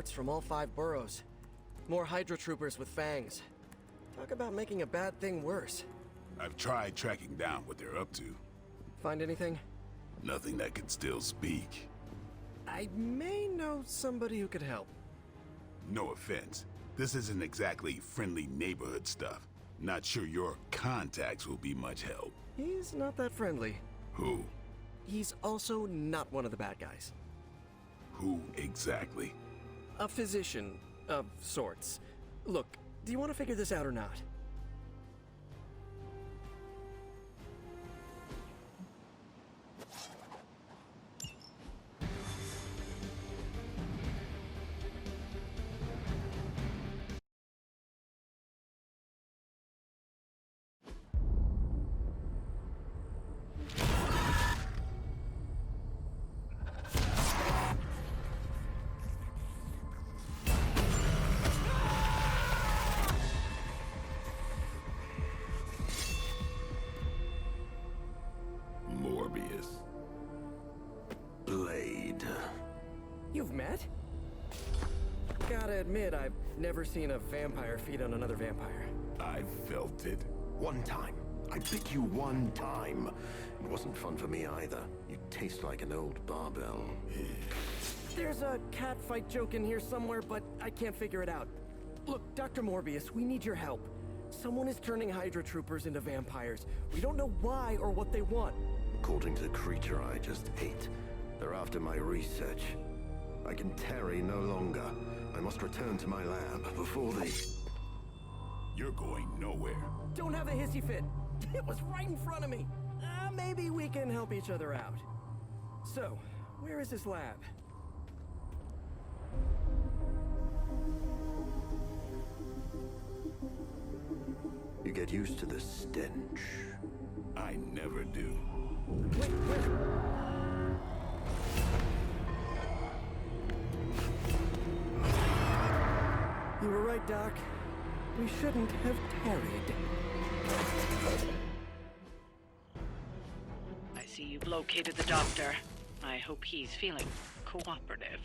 reports from all 5 boroughs. More Hydra troopers with fangs. Talk about making a bad thing worse. I've tried tracking down what they're up to. Find anything? Nothing that can still speak. I may know somebody who could help. No offense. This isn't exactly friendly neighborhood stuff. Not sure your contacts will be much help. He's not that friendly. Who? He's also not one of the bad guys. Who exactly? A physician of sorts. Look, do you want to figure this out or not? Morbius. Blade. You've met? Gotta admit, I've never seen a vampire feed on another vampire. I felt it. One time. I bit you one time. It wasn't fun for me either. You taste like an old barbell. There's a cat fight joke in here somewhere, but I can't figure it out. Look, Dr. Morbius, we need your help. Someone is turning Hydra troopers into vampires. We don't know why or what they want. According to the creature I just ate, they're after my research. I can tarry no longer. I must return to my lab before they... You're going nowhere. Don't have a hissy fit. It was right in front of me. Maybe we can help each other out. So, where is this lab? You get used to the stench. I never do. Wait, You were right, Doc. We shouldn't have tarried. I see you've located the doctor. I hope he's feeling cooperative.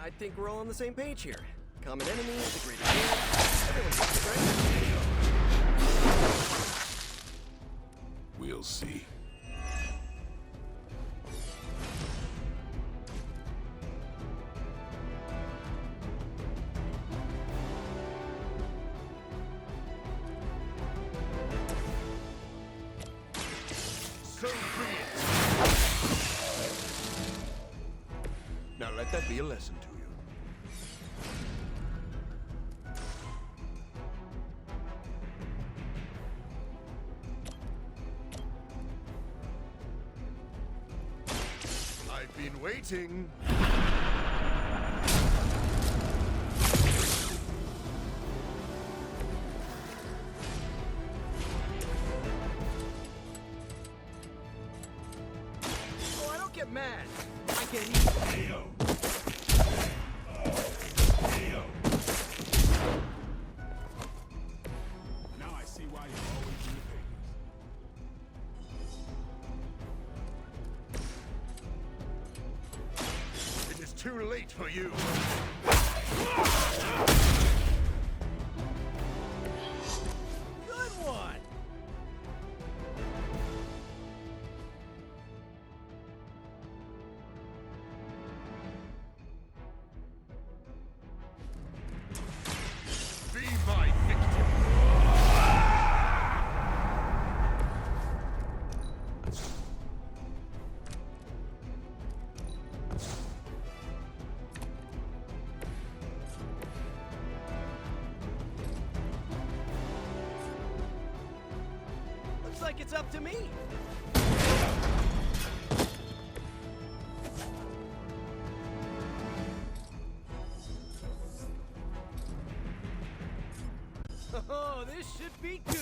I think we're all on the same page here. Common enemy, the greater good. Everyone's got it, right? We'll see. So brilliant. Now let that be a lesson to you. I've been waiting. Oh, I don't get mad. I get eat. Now I see why you're always in the papers. It is too late for you. Good one! Be my victim. Looks like it's up to me. Oh, this should be good.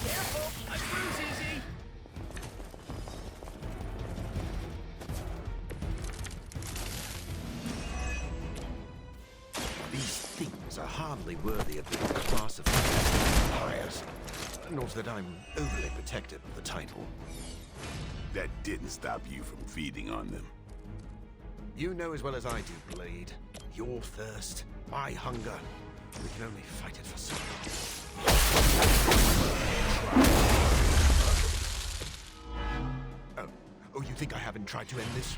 Careful, I bruise easy. hardly worthy of being classified as vampires. Not that I'm overly protective of the title. That didn't stop you from feeding on them. You know as well as I do, Blade. Your thirst, my hunger. We can only fight it for so long. Oh, you think I haven't tried to end this?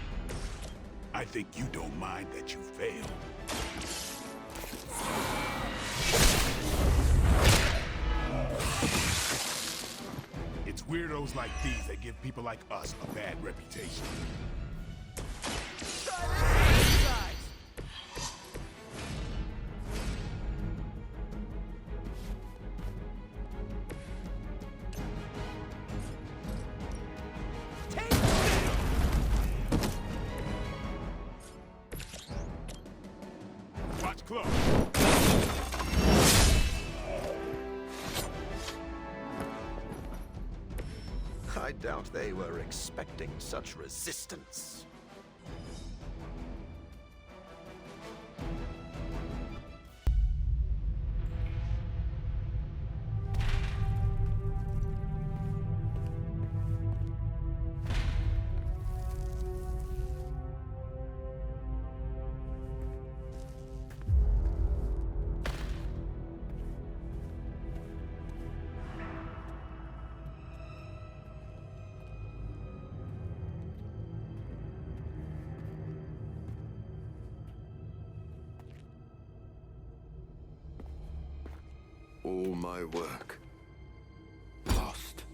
I think you don't mind that you failed. It's weirdos like these that give people like us a bad reputation. Watch close. I doubt they were expecting such resistance. All my work lost.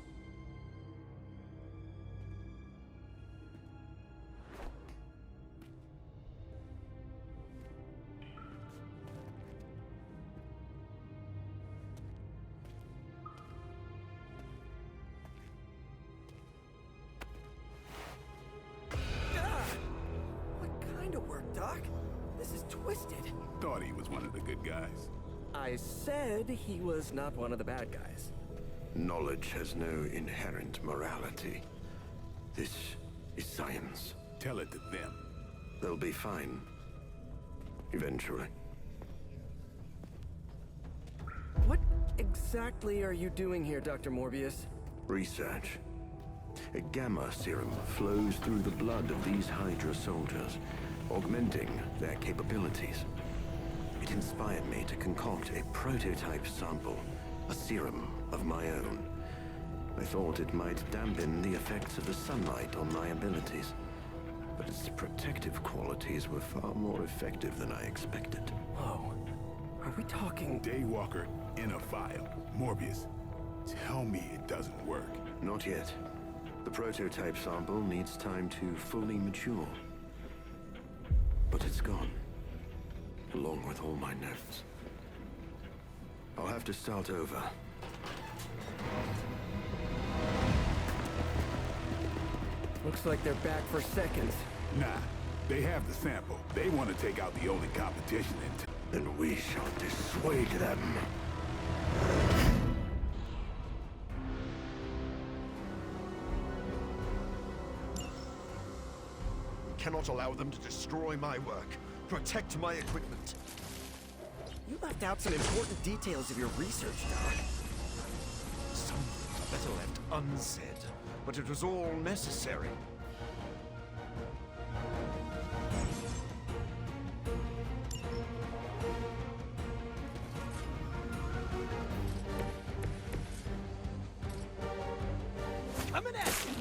What kind of work, Doc? This is twisted. Thought he was one of the good guys. I said he was not one of the bad guys. Knowledge has no inherent morality. This is science. Tell it to them. They'll be fine. Eventually. What exactly are you doing here, Dr. Morbius? Research. A gamma serum flows through the blood of these Hydra soldiers, augmenting their capabilities. It inspired me to concoct a prototype sample, a serum of my own. I thought it might dampen the effects of the sunlight on my abilities, but its protective qualities were far more effective than I expected. Whoa. Are we talking... Daywalker in a vial. Morbius, tell me it doesn't work. Not yet. The prototype sample needs time to fully mature. But it's gone. Along with all my notes. I'll have to start over. Looks like they're back for seconds. Nah, they have the sample. They want to take out the only competition in town. Then we shall dissuade them. We cannot allow them to destroy my work. Protect my equipment. You left out some important details of your research, Doc. Some things are better left unsaid, but it was all necessary. Coming at you!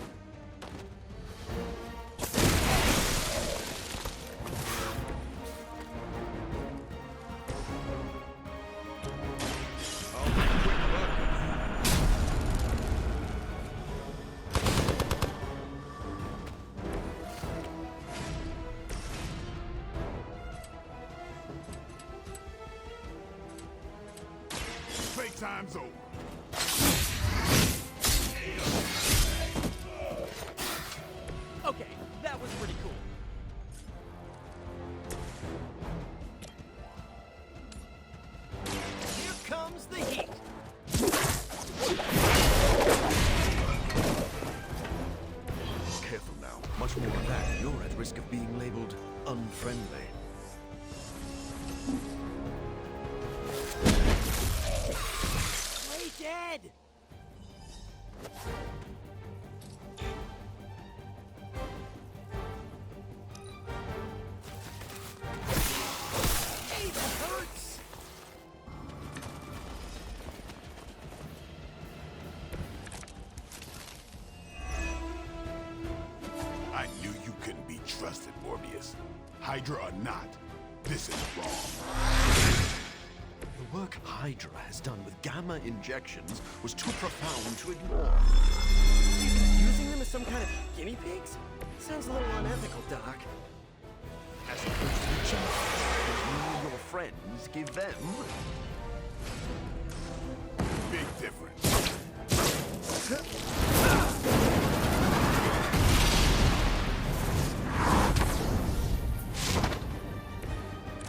Playtime's over. Okay, that was pretty cool. Here comes the heat. Careful now. Much more than that, you're at risk of being labeled unfriendly. dead! Hey, that hurts! I knew you couldn't be trusted, Morbius. Hydra or not, this is wrong. The work Hydra has done with gamma injections was too profound to ignore. Using them as some kind of guinea pigs? Sounds a little unethical, Doc. As opposed to the chance that you and your friends give them. Big difference.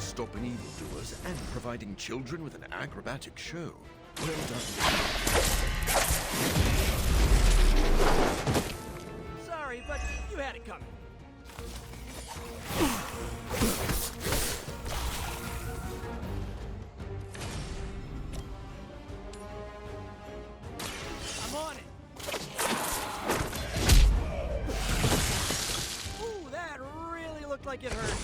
Stopping evildoers and providing children with an acrobatic show. Well done. Sorry, but you had it coming. I'm on it. Ooh, that really looked like it hurt.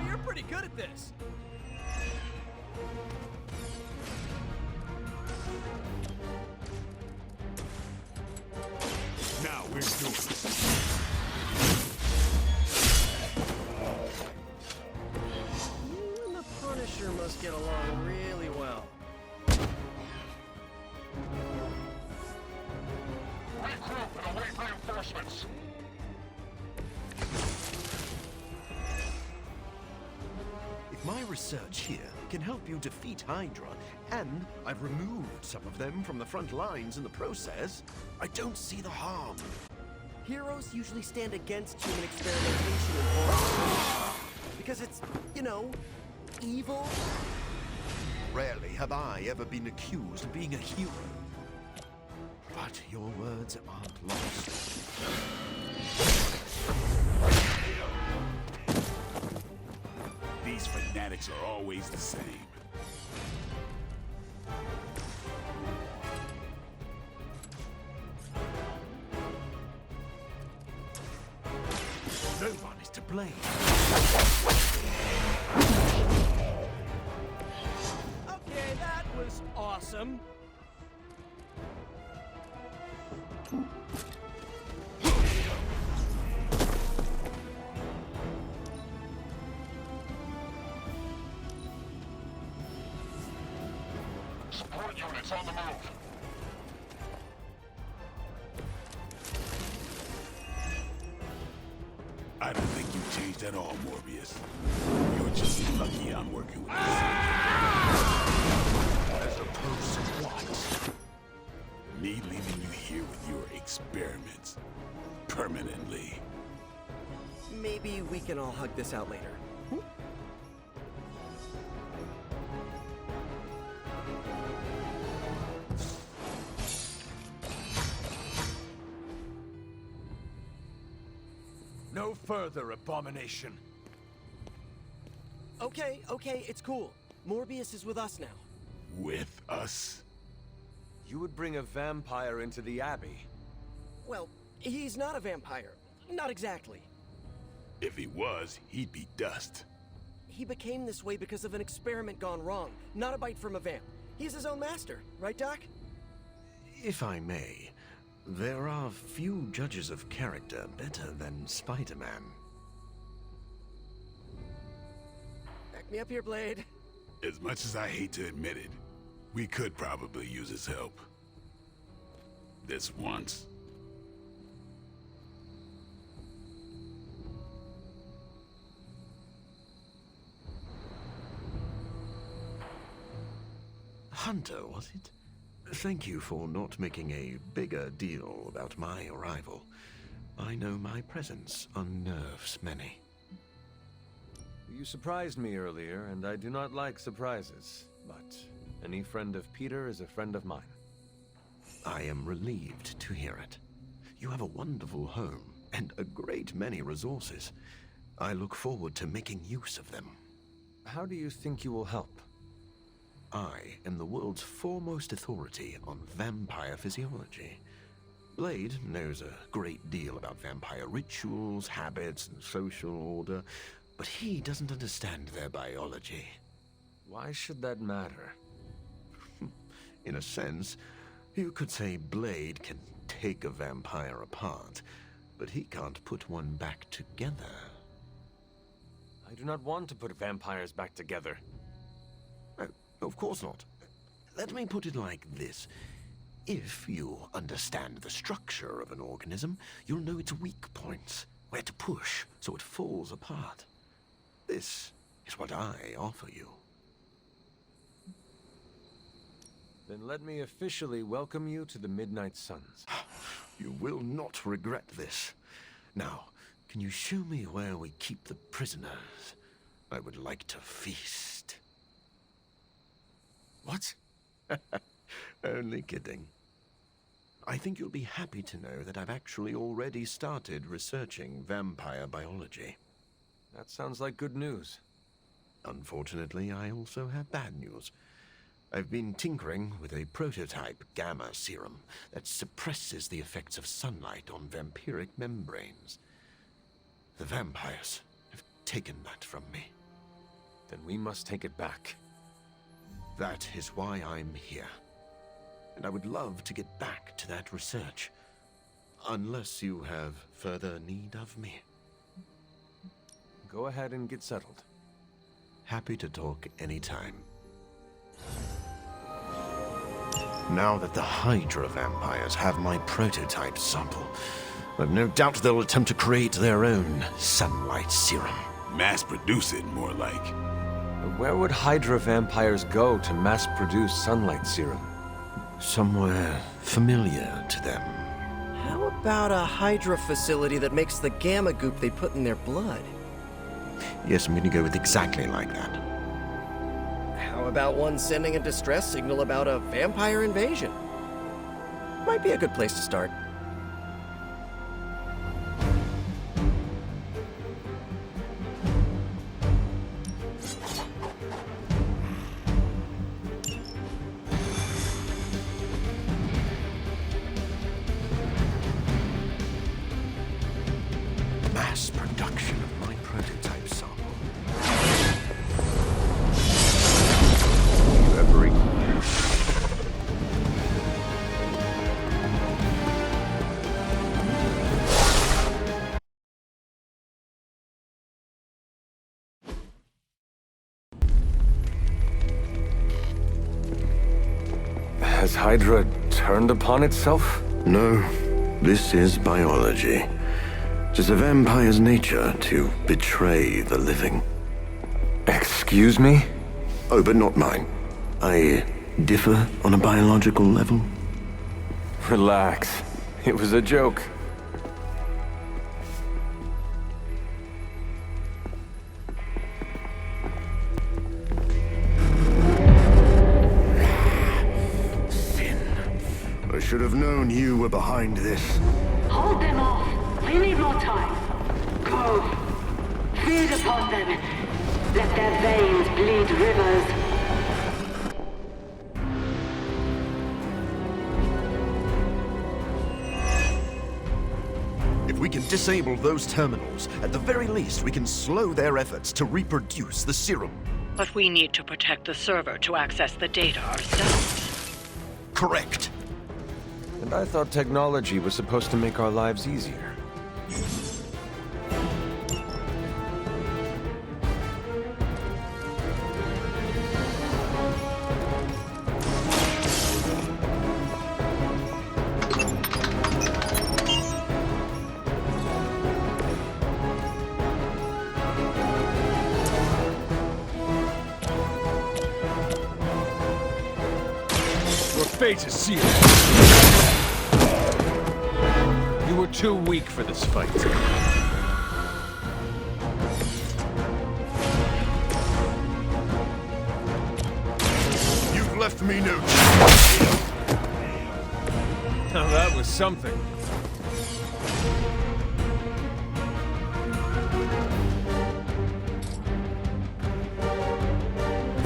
You're pretty good at this. Now we're doing it. You and the Punisher must get along really well. Regroup and await reinforcements. If my research here can help you defeat Hydra, and I've removed some of them from the front lines in the process, I don't see the harm. Heroes usually stand against human experimentation in horror. Because it's, you know, evil. Rarely have I ever been accused of being a hero. But your words aren't lost. These fanatics are always the same. No one is to blame. Okay, that was awesome. Support units on the move. I don't think you changed at all, Morbius. You're just lucky I'm working with you. As opposed to what? Me leaving you here with your experiments. Permanently. Maybe we can all hug this out later. No further abomination. Okay, it's cool. Morbius is with us now. With us? You would bring a vampire into the Abbey. Well, he's not a vampire. Not exactly. If he was, he'd be dust. He became this way because of an experiment gone wrong, not a bite from a vamp. He's his own master, right, Doc? If I may, there are few judges of character better than Spider-Man. Back me up here, Blade. As much as I hate to admit it, we could probably use his help. This once. Hunter, was it? Thank you for not making a bigger deal about my arrival. I know my presence unnerves many. You surprised me earlier, and I do not like surprises. But any friend of Peter is a friend of mine. I am relieved to hear it. You have a wonderful home and a great many resources. I look forward to making use of them. How do you think you will help? I am the world's foremost authority on vampire physiology. Blade knows a great deal about vampire rituals, habits, and social order, but he doesn't understand their biology. Why should that matter? In a sense, you could say Blade can take a vampire apart, but he can't put one back together. I do not want to put vampires back together. No, of course not. Let me put it like this. If you understand the structure of an organism, you'll know its weak points, where to push so it falls apart. This is what I offer you. Then let me officially welcome you to the Midnight Suns. You will not regret this. Now, can you show me where we keep the prisoners? I would like to feast. What? Only kidding. I think you'll be happy to know that I've actually already started researching vampire biology. That sounds like good news. Unfortunately, I also have bad news. I've been tinkering with a prototype gamma serum that suppresses the effects of sunlight on vampiric membranes. The vampires have taken that from me. Then we must take it back. That is why I'm here. And I would love to get back to that research. Unless you have further need of me. Go ahead and get settled. Happy to talk anytime. Now that the Hydra vampires have my prototype sample, I've no doubt they'll attempt to create their own sunlight serum. Mass produce it, more like. But where would Hydra vampires go to mass-produce sunlight serum? Somewhere familiar to them. How about a Hydra facility that makes the gamma goop they put in their blood? Yes, I'm going to go with exactly like that. How about one sending a distress signal about a vampire invasion? Might be a good place to start. Mass production of my prototype sample. Has Hydra turned upon itself? No, this is biology. It is a vampire's nature to betray the living. Excuse me? Oh, but not mine. I differ on a biological level. Relax. It was a joke. Sin. I should have known you were behind this. Hold them off. We need more time. Go. Feed upon them. Let their veins bleed rivers. If we can disable those terminals, at the very least we can slow their efforts to reproduce the serum. But we need to protect the server to access the data ourselves. Correct. And I thought technology was supposed to make our lives easier. Your fate is sealed. You were too weak for this fight. You've left me no choice. Now that was something.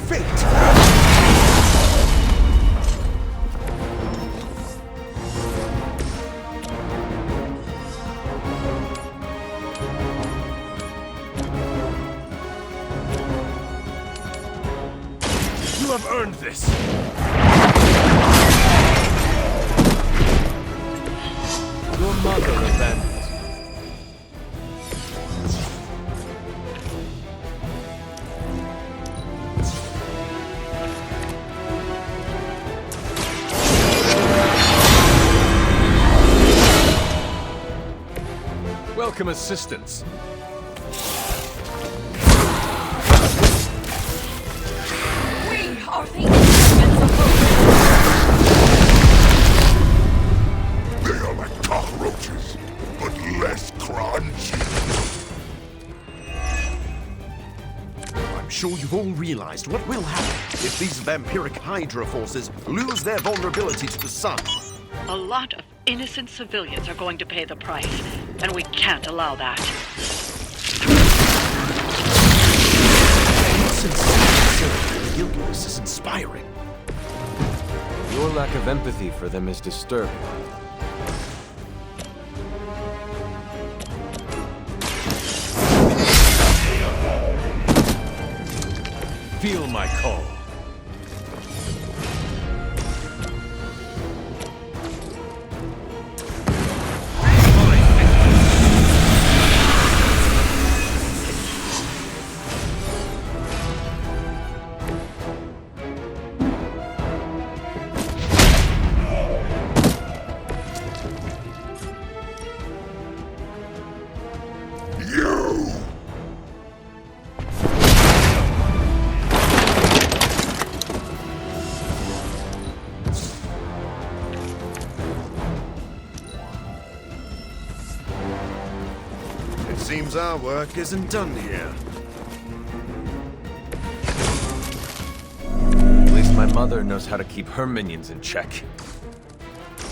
Fate! You have earned this. Your mother abandoned you. Welcome assistance. We are the invincible. They are like cockroaches, but less crunchy. I'm sure you've all realized what will happen if these vampiric Hydra forces lose their vulnerability to the sun. A lot of innocent civilians are going to pay the price, and we can't allow that. This is inspiring. Your lack of empathy for them is disturbing. Feel my call. Seems our work isn't done here. At least my mother knows how to keep her minions in check.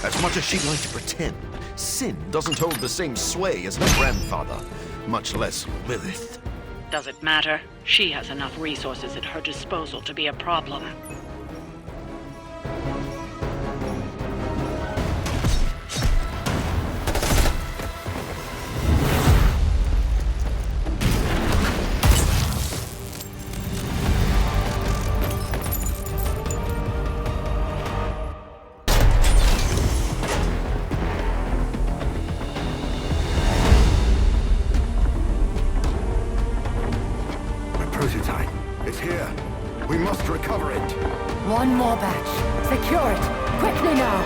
As much as she'd like to pretend, Sin doesn't hold the same sway as her grandfather, much less Lilith. Does it matter? She has enough resources at her disposal to be a problem. Prototype. It's here. We must recover it. One more batch. Secure it. Quickly now.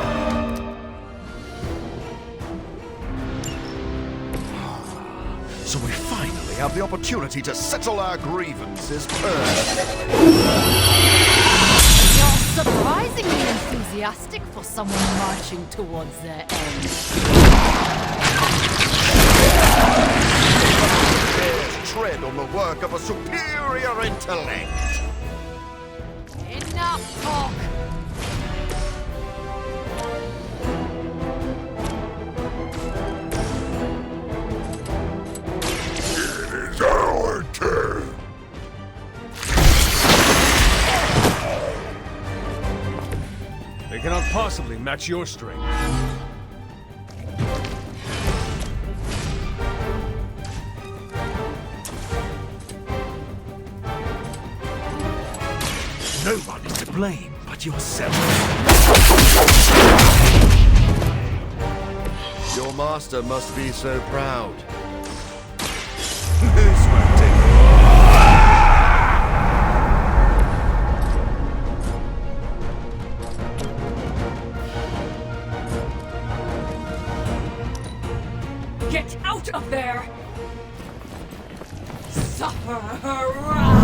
So we finally have the opportunity to settle our grievances first. You're surprisingly enthusiastic for someone marching towards their end. Tread on the work of a superior intellect. Enough talk. It is our turn. They cannot possibly match your strength. No one is to blame but yourself. Your master must be so proud. This won't take Get out of there! Suffer her wrath!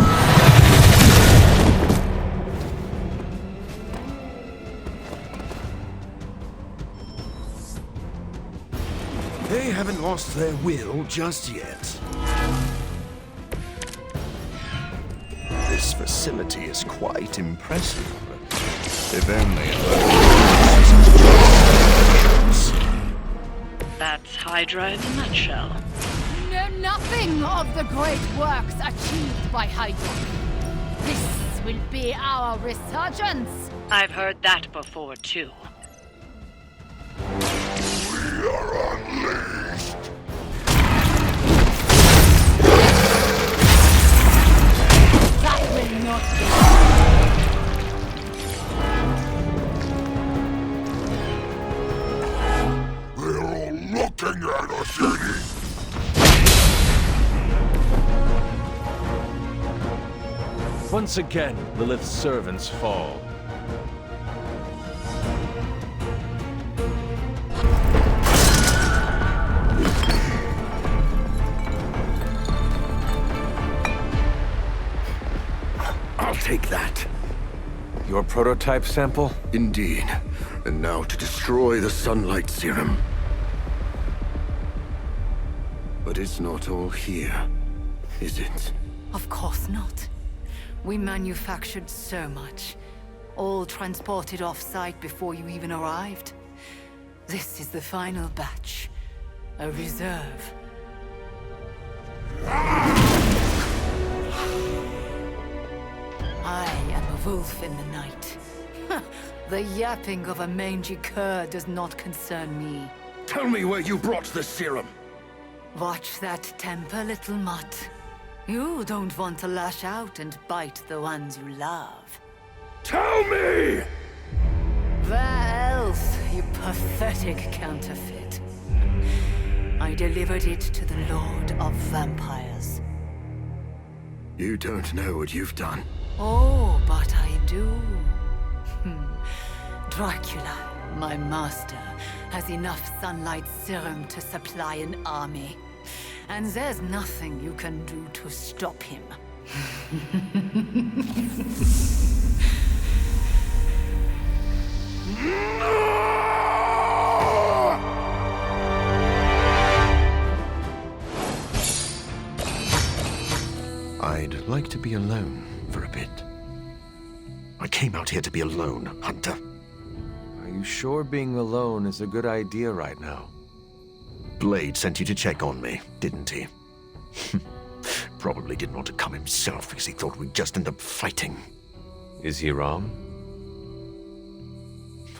They haven't lost their will just yet. This facility is quite impressive. If only That's Hydra in a nutshell. Know nothing of the great works achieved by Hydra. This will be our resurgence. I've heard that before, too. We are unleashed. That will not be. They're all looking at us, Eddie. Once again, Lilith's servants fall. I'll take that. Your prototype sample? Indeed. And now to destroy the sunlight serum. But it's not all here, is it? Of course not. We manufactured so much. All transported off-site before you even arrived. This is the final batch. A reserve. I am a wolf in the night. The yapping of a mangy cur does not concern me. Tell me where you brought the serum. Watch that temper, little mutt. You don't want to lash out and bite the ones you love. Tell me! Where else, you pathetic counterfeit? I delivered it to the Lord of Vampires. You don't know what you've done. Oh, but I do. Dracula, my master, has enough sunlight serum to supply an army. And there's nothing you can do to stop him. I'd like to be alone for a bit. I came out here to be alone, Hunter. Are you sure being alone is a good idea right now? Blade sent you to check on me, didn't he? Probably didn't want to come himself because he thought we'd just end up fighting. Is he wrong?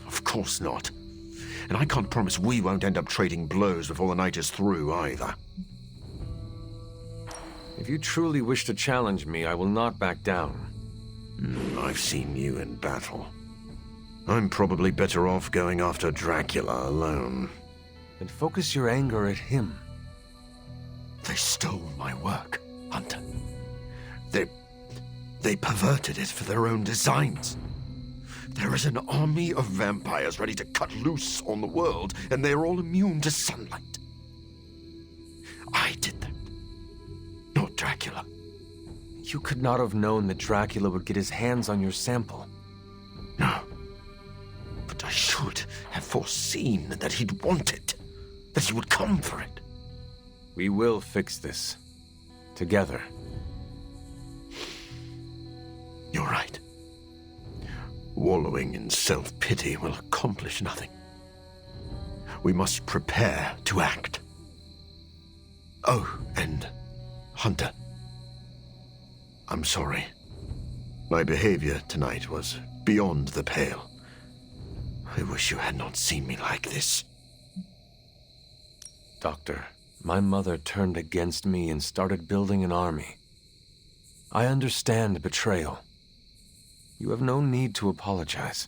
Of course not. And I can't promise we won't end up trading blows before the night is through, either. If you truly wish to challenge me, I will not back down. I've seen you in battle. I'm probably better off going after Dracula alone. Then focus your anger at him. They stole my work, Hunter. They perverted it for their own designs. There is an army of vampires ready to cut loose on the world, and they're all immune to sunlight. I did that, not Dracula. You could not have known that Dracula would get his hands on your sample. No. But I should have foreseen that he'd want it. That he would come for it. We will fix this. Together. You're right. Wallowing in self-pity will accomplish nothing. We must prepare to act. Oh, and Hunter. I'm sorry. My behavior tonight was beyond the pale. I wish you had not seen me like this. Doctor, my mother turned against me and started building an army. I understand betrayal. You have no need to apologize.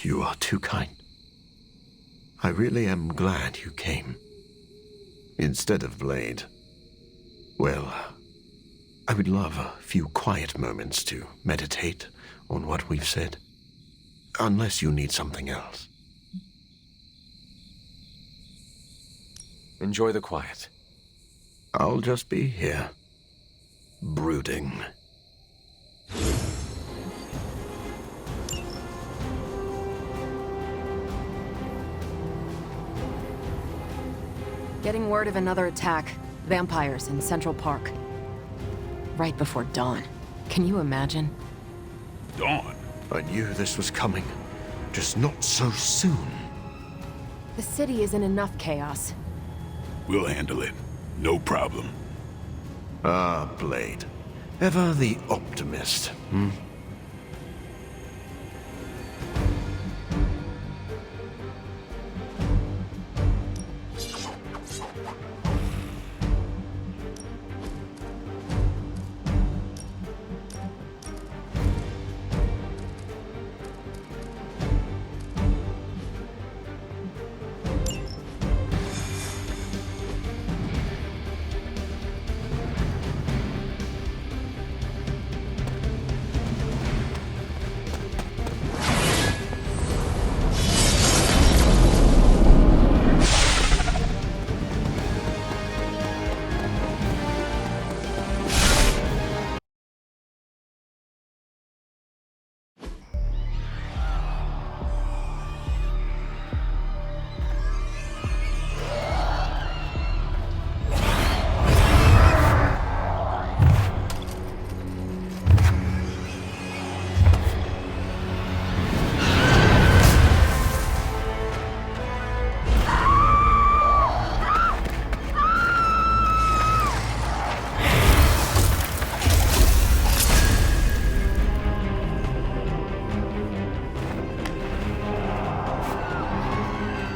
You are too kind. I really am glad you came. Instead of Blade. Well, I would love a few quiet moments to meditate on what we've said. Unless you need something else. Enjoy the quiet. I'll just be here, brooding. Getting word of another attack. Vampires in Central Park. Right before dawn. Can you imagine? Dawn? I knew this was coming. Just not so soon. The city is in enough chaos. We'll handle it. No problem. Ah, Blade. Ever the optimist, hmm?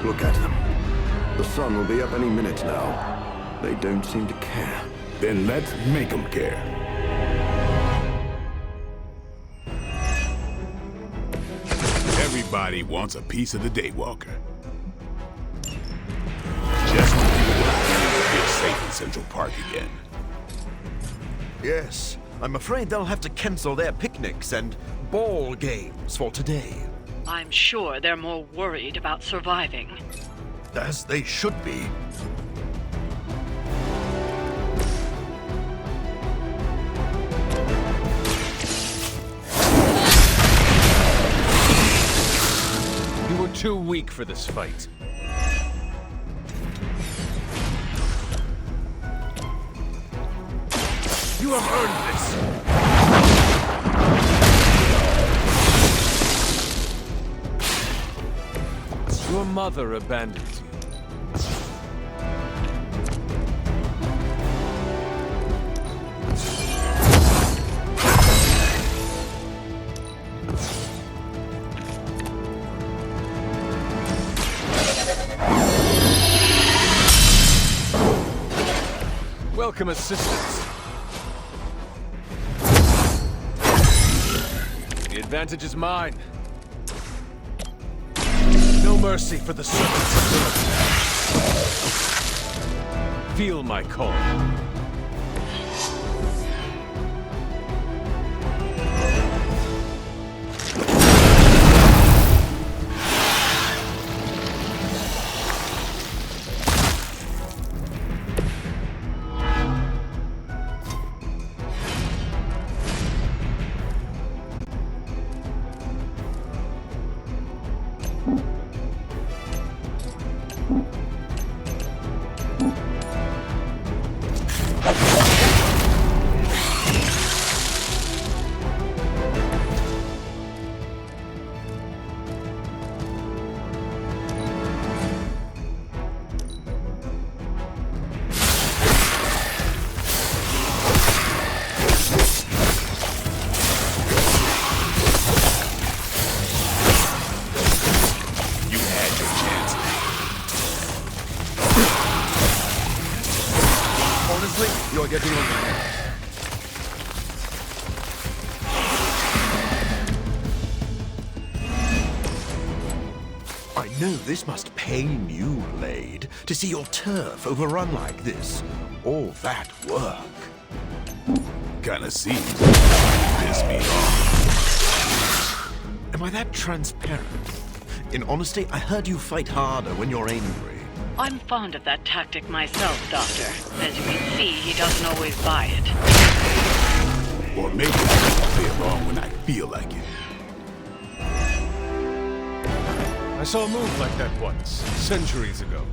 Look at them. The sun will be up any minute now. They don't seem to care. Then let's make them care. Everybody wants a piece of the Daywalker. Just when people get safe in Central Park again. Yes, I'm afraid they'll have to cancel their picnics and ball games for today. I'm sure they're more worried about surviving. As they should be. You were too weak for this fight. You have earned this! Your mother abandoned you. Welcome assistance. The advantage is mine. No mercy for the servants of Lilith. Feel my call. You're getting on. I know this must pain you, Blade, to see your turf overrun like this. All that work. Kinda seems to piss me off. Am I that transparent? In honesty, I heard you fight harder when you're angry. I'm fond of that tactic myself, Doctor. As you can see, he doesn't always buy it. Or maybe I play along when I feel like it. I saw a move like that once, centuries ago.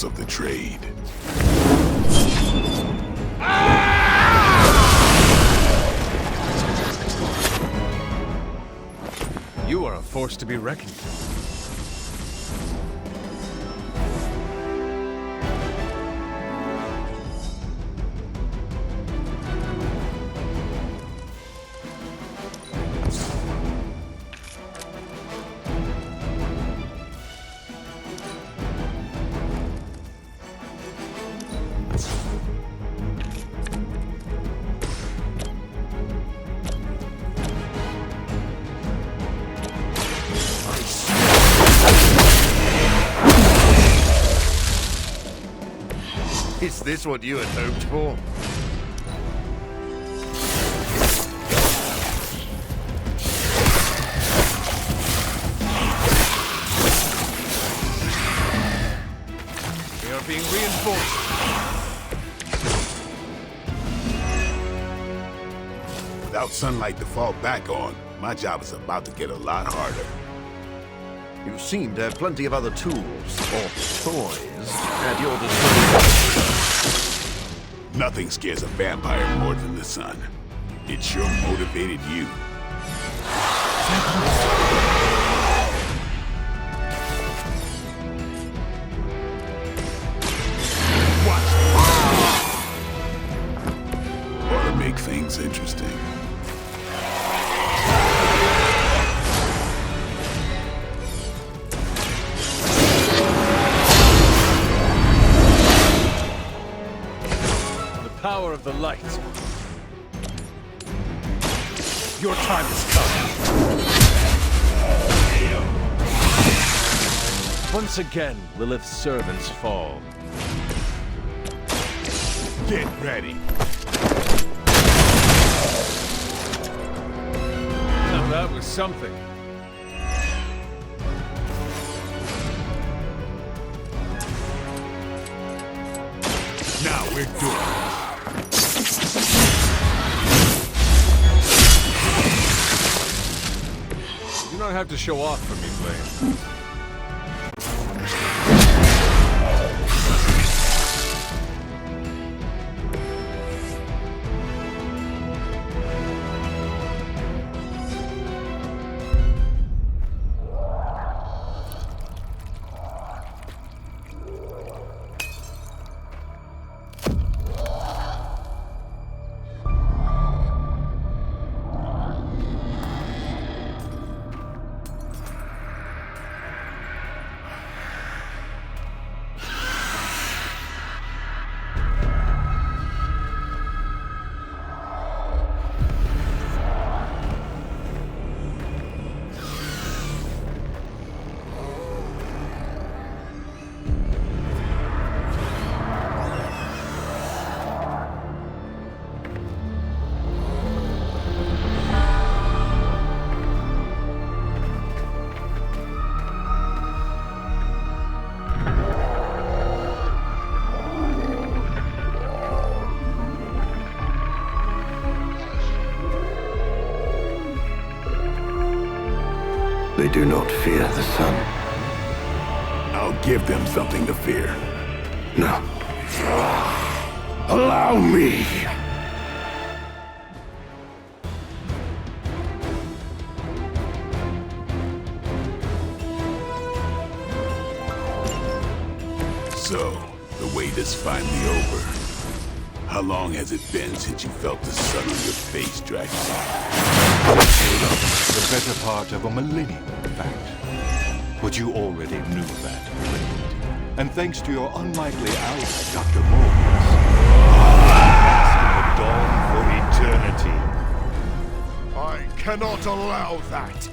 rules of the trade. You are a force to be reckoned with. Is this what you had hoped for? We are being reinforced. Without sunlight to fall back on, my job is about to get a lot harder. You seem to have plenty of other tools, or toys, at your disposal. Nothing scares a vampire more than the sun. It sure motivated you. Ought to make things interesting. Power of the light. Your time has come. Once again, Lilith's servants fall. Get ready. Now that was something. Now we're doing it. You don't have to show off for me, Blade. They do not fear the sun. I'll give them something to fear. No. Allow me! So, the wait is finally over. How long has it been since you felt the sun on your face, Dragon? The better part of a millennium, in fact. But you already knew that. And thanks to your unlikely ally, Dr. Morbius, the dawn for eternity. I cannot allow that!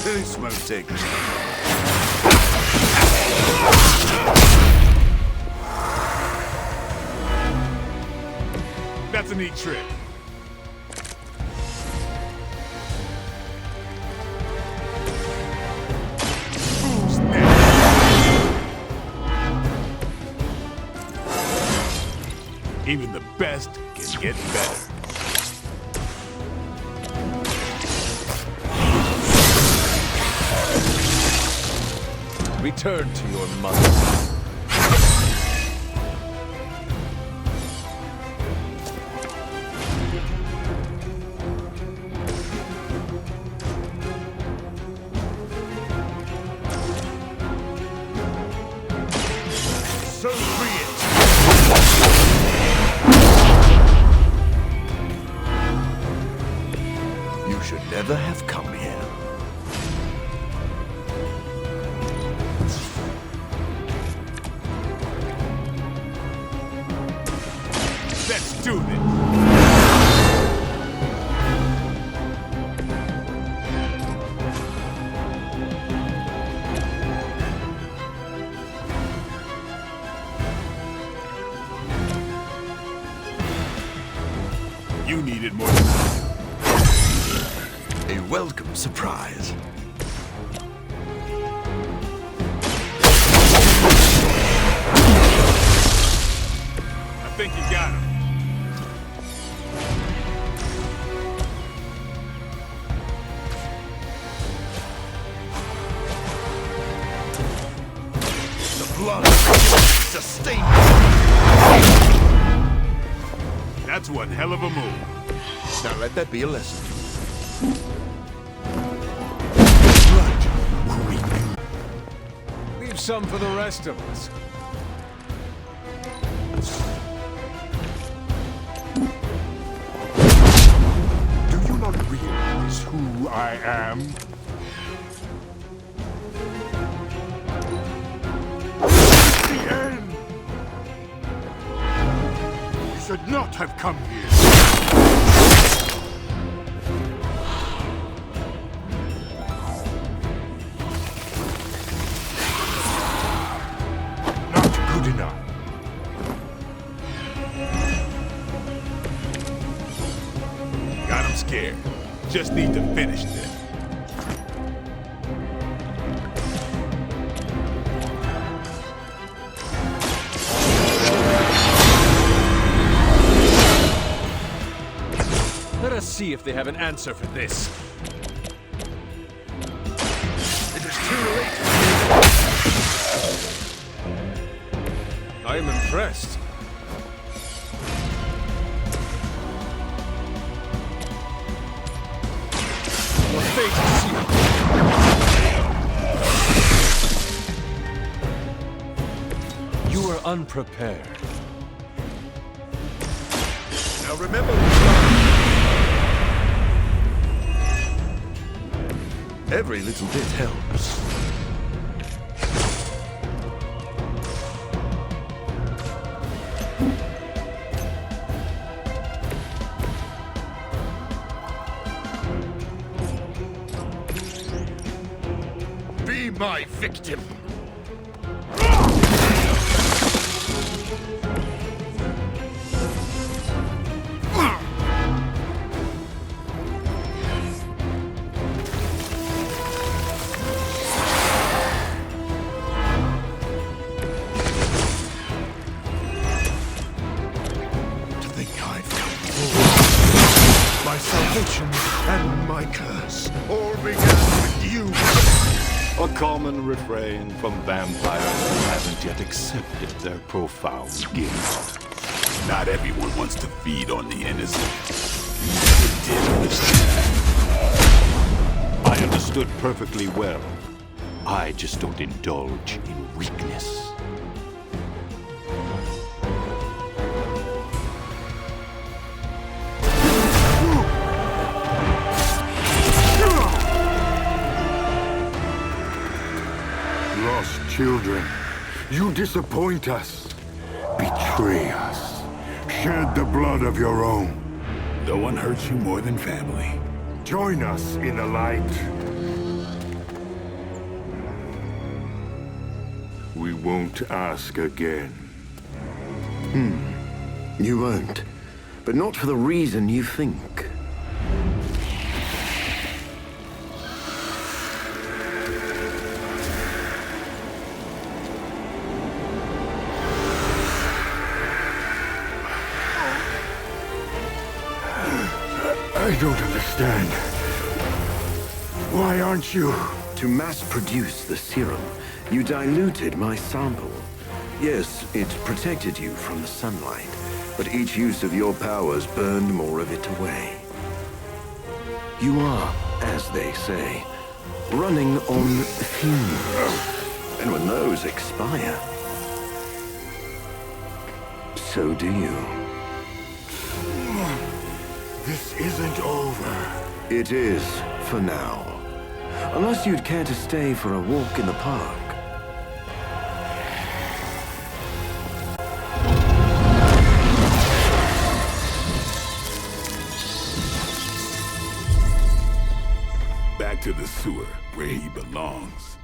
This won't take long. That's a neat trick. Who's next? Even the best can get better. Return to your mother. So free it! You should never have come here. Let's do this! You needed more than A welcome surprise. I think you got him. The blood sustained. That's one hell of a move. Now let that be a lesson. Leave some for the rest of us. Do you not realize who I am? The end! You should not have come here. Not good enough. Got him scared. Just need to finish this. Let us see if they have an answer for this. It is too late. I am impressed. Your fate is sealed. You are unprepared. Now remember, every little bit helps. Be my victim. My salvation and my curse all began with you. A common refrain from vampires who haven't yet accepted their profound gift. Not everyone wants to feed on the innocent. You did understand. I understood perfectly well. I just don't indulge in weakness. Lost children, you disappoint us, betray us, shed the blood of your own. No one hurts you more than family. Join us in the light. We won't ask again. You won't. But not for the reason you think. I don't understand. Why aren't you? To mass produce the serum, You diluted my sample. Yes, it protected you from the sunlight, but each use of your powers burned more of it away. You are, as they say, running on fumes. And when those expire, so do you. This isn't over. It is, for now. Unless you'd care to stay for a walk in the park. Back to the sewer, where he belongs.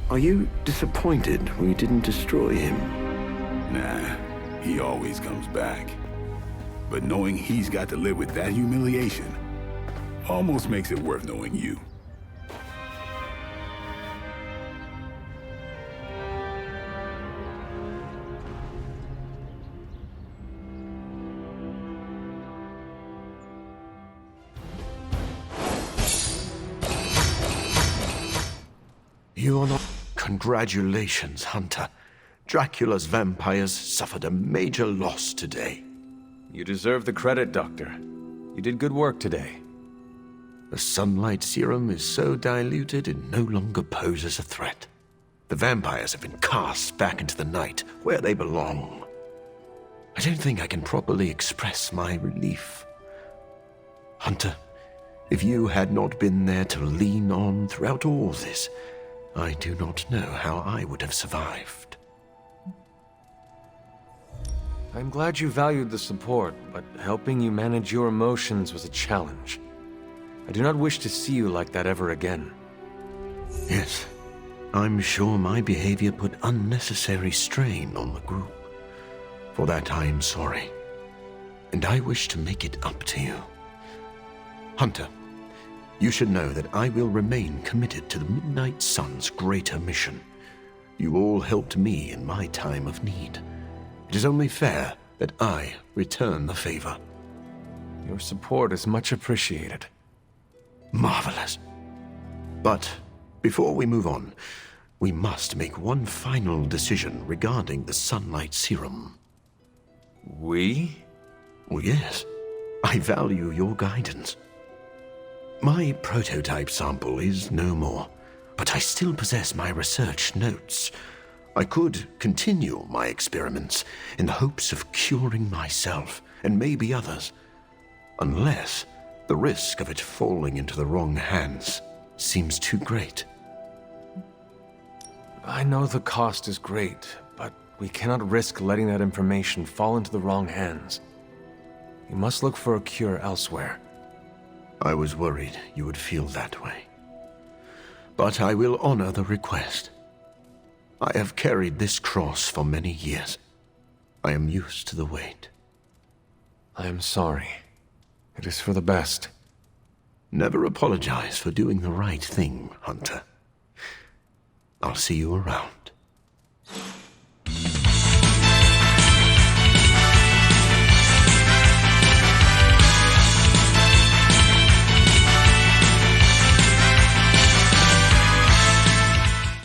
Are you disappointed we didn't destroy him? Nah, he always comes back. But knowing he's got to live with that humiliation almost makes it worth knowing you. You are not... Congratulations, Hunter. Dracula's vampires suffered a major loss today. You deserve the credit, Doctor. You did good work today. The sunlight serum is so diluted it no longer poses a threat. The vampires have been cast back into the night, where they belong. I don't think I can properly express my relief. Hunter, if you had not been there to lean on throughout all this, I do not know how I would have survived. I'm glad you valued the support, but helping you manage your emotions was a challenge. I do not wish to see you like that ever again. Yes, I'm sure my behavior put unnecessary strain on the group. For that I am sorry, and I wish to make it up to you. Hunter, you should know that I will remain committed to the Midnight Sun's greater mission. You all helped me in my time of need. It is only fair that I return the favor. Your support is much appreciated. Marvelous. But before we move on, we must make one final decision regarding the sunlight serum. We? Well, yes. I value your guidance. My prototype sample is no more, but I still possess my research notes. I could continue my experiments in the hopes of curing myself and maybe others, unless the risk of it falling into the wrong hands seems too great. I know the cost is great, but we cannot risk letting that information fall into the wrong hands. You must look for a cure elsewhere. I was worried you would feel that way. But I will honor the request. I have carried this cross for many years. I am used to the weight. I am sorry. It is for the best. Never apologize for doing the right thing, Hunter. I'll see you around.